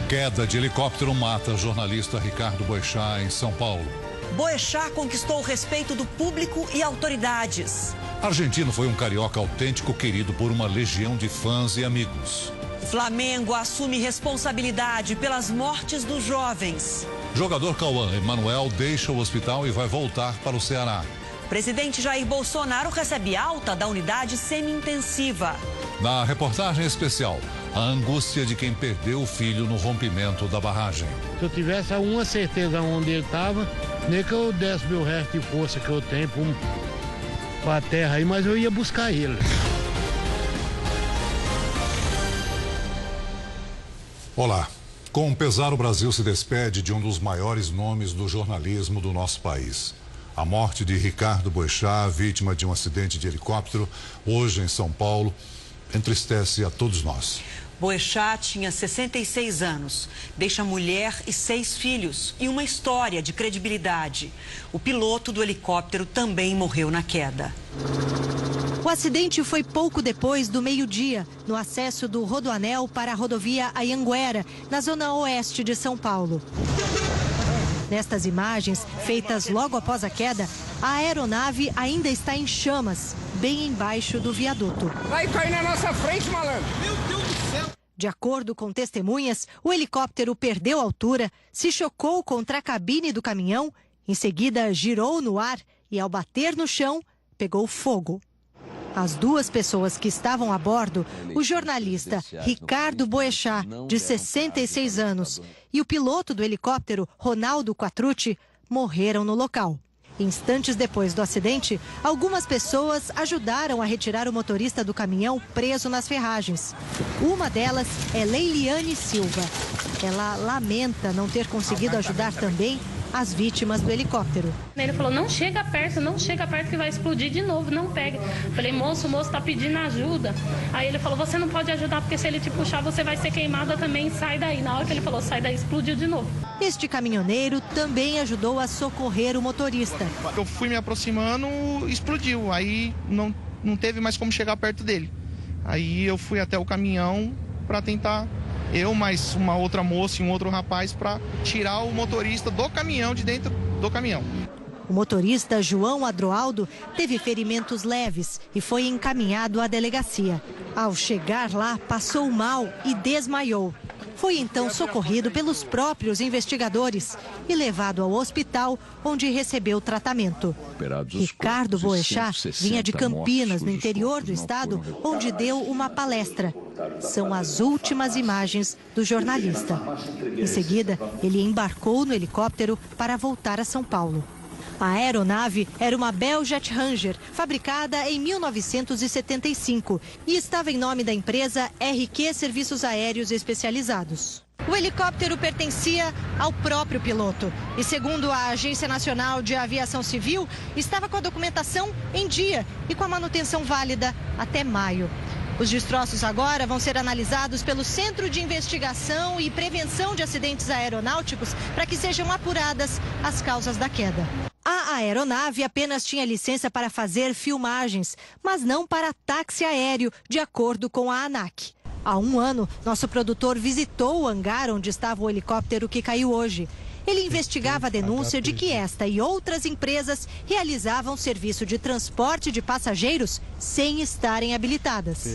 Queda de helicóptero mata jornalista Ricardo Boechat em São Paulo. Boechat conquistou o respeito do público e autoridades. Argentino foi um carioca autêntico querido por uma legião de fãs e amigos. Flamengo assume responsabilidade pelas mortes dos jovens. Jogador Cauã Emanuel deixa o hospital e vai voltar para o Ceará. Presidente Jair Bolsonaro recebe alta da unidade semi-intensiva. Na reportagem especial, a angústia de quem perdeu o filho no rompimento da barragem. Se eu tivesse uma certeza onde ele estava, nem que eu desse meu resto de força que eu tenho para a terra aí, mas eu ia buscar ele. Olá. Com pesar, o Brasil se despede de um dos maiores nomes do jornalismo do nosso país. A morte de Ricardo Boechat, vítima de um acidente de helicóptero, hoje em São Paulo, entristece a todos nós. Boechat tinha 66 anos, deixa mulher e 6 filhos e uma história de credibilidade. O piloto do helicóptero também morreu na queda. O acidente foi pouco depois do meio-dia, no acesso do Rodoanel para a rodovia Anhanguera, na zona oeste de São Paulo. Nestas imagens, feitas logo após a queda, a aeronave ainda está em chamas, bem embaixo do viaduto. Vai cair na nossa frente, malandro! Meu Deus do céu! De acordo com testemunhas, o helicóptero perdeu altura, se chocou contra a cabine do caminhão, em seguida girou no ar e, ao bater no chão, pegou fogo. As 2 pessoas que estavam a bordo, o jornalista Ricardo Boechat, de 66 anos, e o piloto do helicóptero, Ronaldo Quatrucci, morreram no local. Instantes depois do acidente, algumas pessoas ajudaram a retirar o motorista do caminhão preso nas ferragens. Uma delas é Leiliane Silva. Ela lamenta não ter conseguido ajudar também as vítimas do helicóptero. Ele falou, não chega perto que vai explodir de novo, não pega. Falei, moço, o moço tá pedindo ajuda. Aí ele falou, você não pode ajudar porque se ele te puxar você vai ser queimada também, sai daí. Na hora que ele falou, sai daí, explodiu de novo. Este caminhoneiro também ajudou a socorrer o motorista. Eu fui me aproximando, explodiu, aí não teve mais como chegar perto dele. Aí eu fui até o caminhão para tentar... Eu, mais uma outra moça e um outro rapaz para tirar o motorista do caminhão, de dentro do caminhão. O motorista João Adroaldo teve ferimentos leves e foi encaminhado à delegacia. Ao chegar lá, passou mal e desmaiou. Foi então socorrido pelos próprios investigadores e levado ao hospital, onde recebeu tratamento. Ricardo Boechat vinha de Campinas, no interior do estado, onde deu uma palestra. São as últimas imagens do jornalista. Em seguida, ele embarcou no helicóptero para voltar a São Paulo. A aeronave era uma Bell Jet Ranger, fabricada em 1975 e estava em nome da empresa RQ Serviços Aéreos Especializados. O helicóptero pertencia ao próprio piloto e, segundo a Agência Nacional de Aviação Civil, estava com a documentação em dia e com a manutenção válida até maio. Os destroços agora vão ser analisados pelo Centro de Investigação e Prevenção de Acidentes Aeronáuticos para que sejam apuradas as causas da queda. A aeronave apenas tinha licença para fazer filmagens, mas não para táxi aéreo, de acordo com a ANAC. Há um ano, nosso produtor visitou o hangar onde estava o helicóptero que caiu hoje. Ele investigava a denúncia de que esta e outras empresas realizavam serviço de transporte de passageiros sem estarem habilitadas.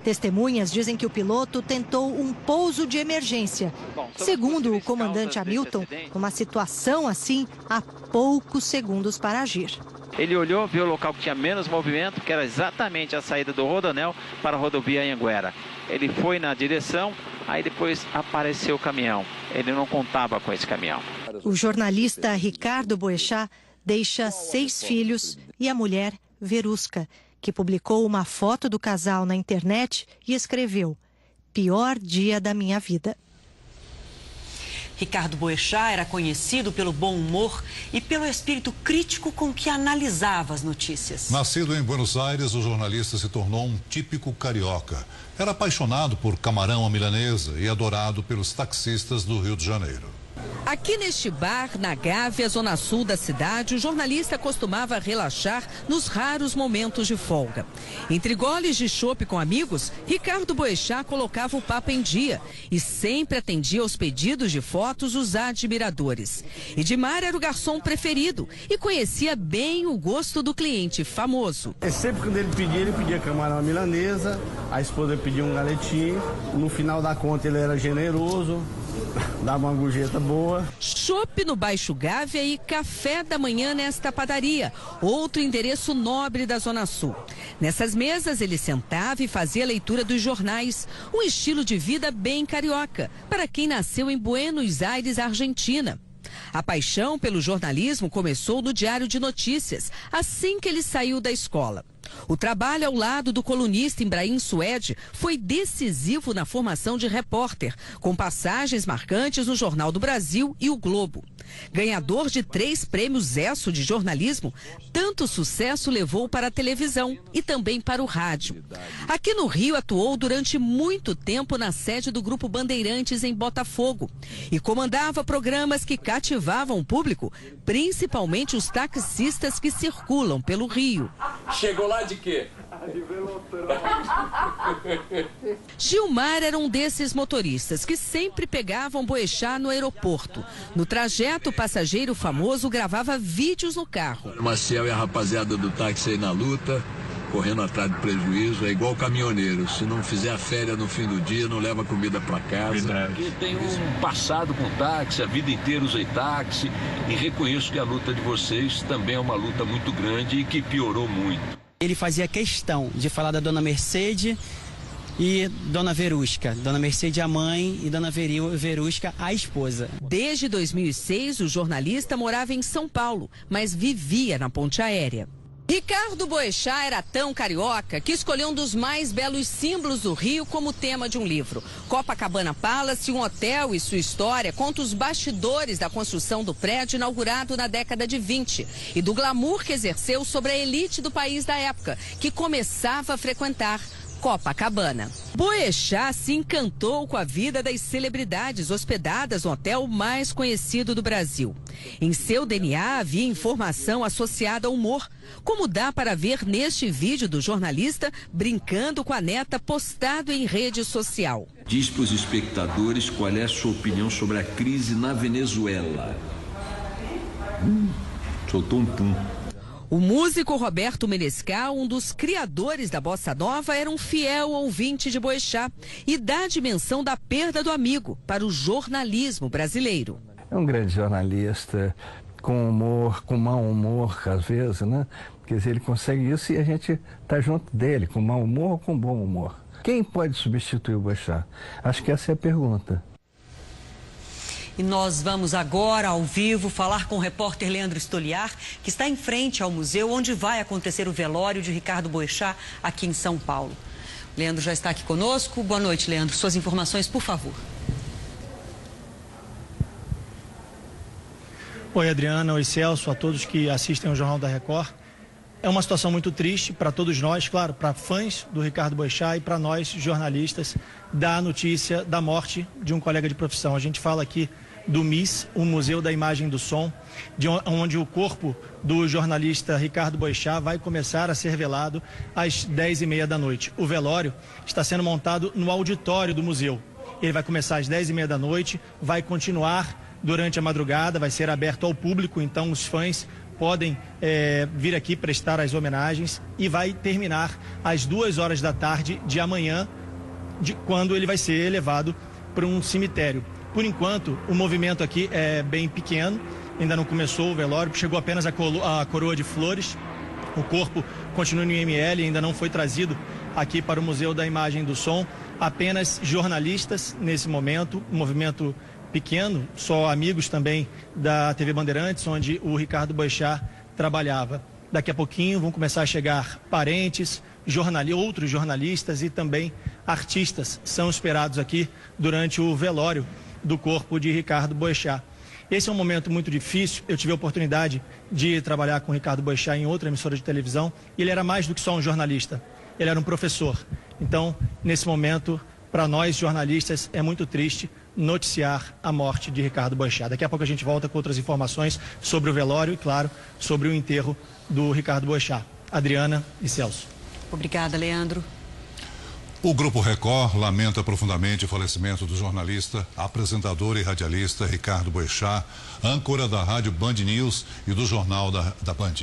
Testemunhas dizem que o piloto tentou um pouso de emergência. Segundo o comandante Hamilton, uma situação assim há poucos segundos para agir. Ele olhou, viu o local que tinha menos movimento, que era exatamente a saída do Rodoanel para a rodovia Anhanguera. Ele foi na direção, aí depois apareceu o caminhão. Ele não contava com esse caminhão. O jornalista Ricardo Boechat deixa 6 filhos e a mulher Verusca, que publicou uma foto do casal na internet e escreveu: "Pior dia da minha vida". Ricardo Boechat era conhecido pelo bom humor e pelo espírito crítico com que analisava as notícias. Nascido em Buenos Aires, o jornalista se tornou um típico carioca. Era apaixonado por camarão à milanesa e adorado pelos taxistas do Rio de Janeiro. Aqui neste bar, na Gávea, zona sul da cidade, o jornalista costumava relaxar nos raros momentos de folga. Entre goles de chopp com amigos, Ricardo Boechat colocava o papo em dia e sempre atendia aos pedidos de fotos dos admiradores. Edmar era o garçom preferido e conhecia bem o gosto do cliente famoso. Sempre quando ele pedia camarão milanesa, a esposa pedia um galetinho, no final da conta ele era generoso, dava uma gorjeta boa. Chopp no Baixo Gávea e café da manhã nesta padaria, outro endereço nobre da Zona Sul. Nessas mesas ele sentava e fazia a leitura dos jornais, um estilo de vida bem carioca, para quem nasceu em Buenos Aires, Argentina. A paixão pelo jornalismo começou no Diário de Notícias, assim que ele saiu da escola. O trabalho ao lado do colunista Ibrahim Suede foi decisivo na formação de repórter, com passagens marcantes no Jornal do Brasil e o Globo. Ganhador de 3 prêmios ESSO de jornalismo, tanto sucesso levou para a televisão e também para o rádio. Aqui no Rio atuou durante muito tempo na sede do Grupo Bandeirantes em Botafogo e comandava programas que cativavam o público, principalmente os taxistas que circulam pelo Rio. Chegou lá de quê? Gilmar era um desses motoristas que sempre pegavam Boechat no aeroporto. No trajeto, o passageiro famoso gravava vídeos no carro. Maciel e a rapaziada do táxi aí na luta, correndo atrás do prejuízo, é igual caminhoneiro. Se não fizer a férias no fim do dia, não leva comida para casa. Eu tenho um passado com táxi, a vida inteira usei táxi e reconheço que a luta de vocês também é uma luta muito grande e que piorou muito. Ele fazia questão de falar da Dona Mercedes e Dona Verusca. Dona Mercedes a mãe e Dona Verusca a esposa. Desde 2006, o jornalista morava em São Paulo, mas vivia na Ponte Aérea. Ricardo Boechat era tão carioca que escolheu um dos mais belos símbolos do Rio como tema de um livro. Copacabana Palace, um hotel e sua história, conta os bastidores da construção do prédio inaugurado na década de 20 e do glamour que exerceu sobre a elite do país da época, que começava a frequentar Copacabana. Boechat se encantou com a vida das celebridades hospedadas no hotel mais conhecido do Brasil. Em seu DNA havia informação associada ao humor, como dá para ver neste vídeo do jornalista brincando com a neta postado em rede social. Diz para os espectadores qual é a sua opinião sobre a crise na Venezuela. Soltou um pum. O músico Roberto Menescal, um dos criadores da Bossa Nova, era um fiel ouvinte de Boechat e dá a dimensão da perda do amigo para o jornalismo brasileiro. É um grande jornalista, com humor, com mau humor, às vezes, né? Quer dizer, ele consegue isso e a gente está junto dele, com mau humor ou com bom humor. Quem pode substituir o Boechat? Acho que essa é a pergunta. E nós vamos agora, ao vivo, falar com o repórter Leandro Stoliar, que está em frente ao museu onde vai acontecer o velório de Ricardo Boechat, aqui em São Paulo. Leandro já está aqui conosco. Boa noite, Leandro. Suas informações, por favor. Oi, Adriana. Oi, Celso. A todos que assistem ao Jornal da Record. É uma situação muito triste para todos nós, claro, para fãs do Ricardo Boechat e para nós, jornalistas, da notícia da morte de um colega de profissão. A gente fala aqui do MIS, o Museu da Imagem e do Som, onde o corpo do jornalista Ricardo Boechat vai começar a ser velado às 10h30 da noite. O velório está sendo montado no auditório do museu. Ele vai começar às 10h30 da noite, vai continuar durante a madrugada, vai ser aberto ao público, então os fãs podem vir aqui prestar as homenagens e vai terminar às 2h da tarde de amanhã, quando ele vai ser levado para um cemitério. Por enquanto, o movimento aqui é bem pequeno, ainda não começou o velório, chegou apenas a coroa de flores, o corpo continua no IML, ainda não foi trazido aqui para o Museu da Imagem e do Som, apenas jornalistas nesse momento, um movimento pequeno, só amigos também da TV Bandeirantes, onde o Ricardo Boechat trabalhava. Daqui a pouquinho vão começar a chegar parentes, outros jornalistas e também artistas são esperados aqui durante o velório do corpo de Ricardo Boechat. Esse é um momento muito difícil. Eu tive a oportunidade de trabalhar com o Ricardo Boechat em outra emissora de televisão e ele era mais do que só um jornalista, ele era um professor. Então, nesse momento, para nós jornalistas é muito triste noticiar a morte de Ricardo Boechat. Daqui a pouco a gente volta com outras informações sobre o velório e, claro, sobre o enterro do Ricardo Boechat. Adriana e Celso. Obrigada, Leandro. O Grupo Record lamenta profundamente o falecimento do jornalista, apresentador e radialista Ricardo Boechat, âncora da rádio Band News e do jornal da Band.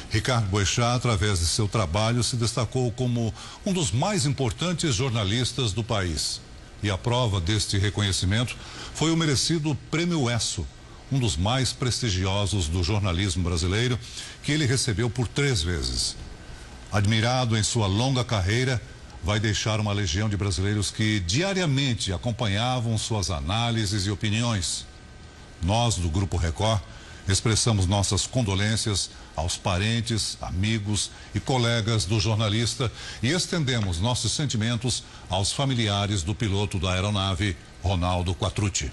Ricardo Boechat, através de seu trabalho, se destacou como um dos mais importantes jornalistas do país. E a prova deste reconhecimento foi o merecido Prêmio ESSO, um dos mais prestigiosos do jornalismo brasileiro, que ele recebeu por 3 vezes. Admirado em sua longa carreira, vai deixar uma legião de brasileiros que diariamente acompanhavam suas análises e opiniões. Nós, do Grupo Record, expressamos nossas condolências aos parentes, amigos e colegas do jornalista e estendemos nossos sentimentos aos familiares do piloto da aeronave, Ronaldo Quattrucci.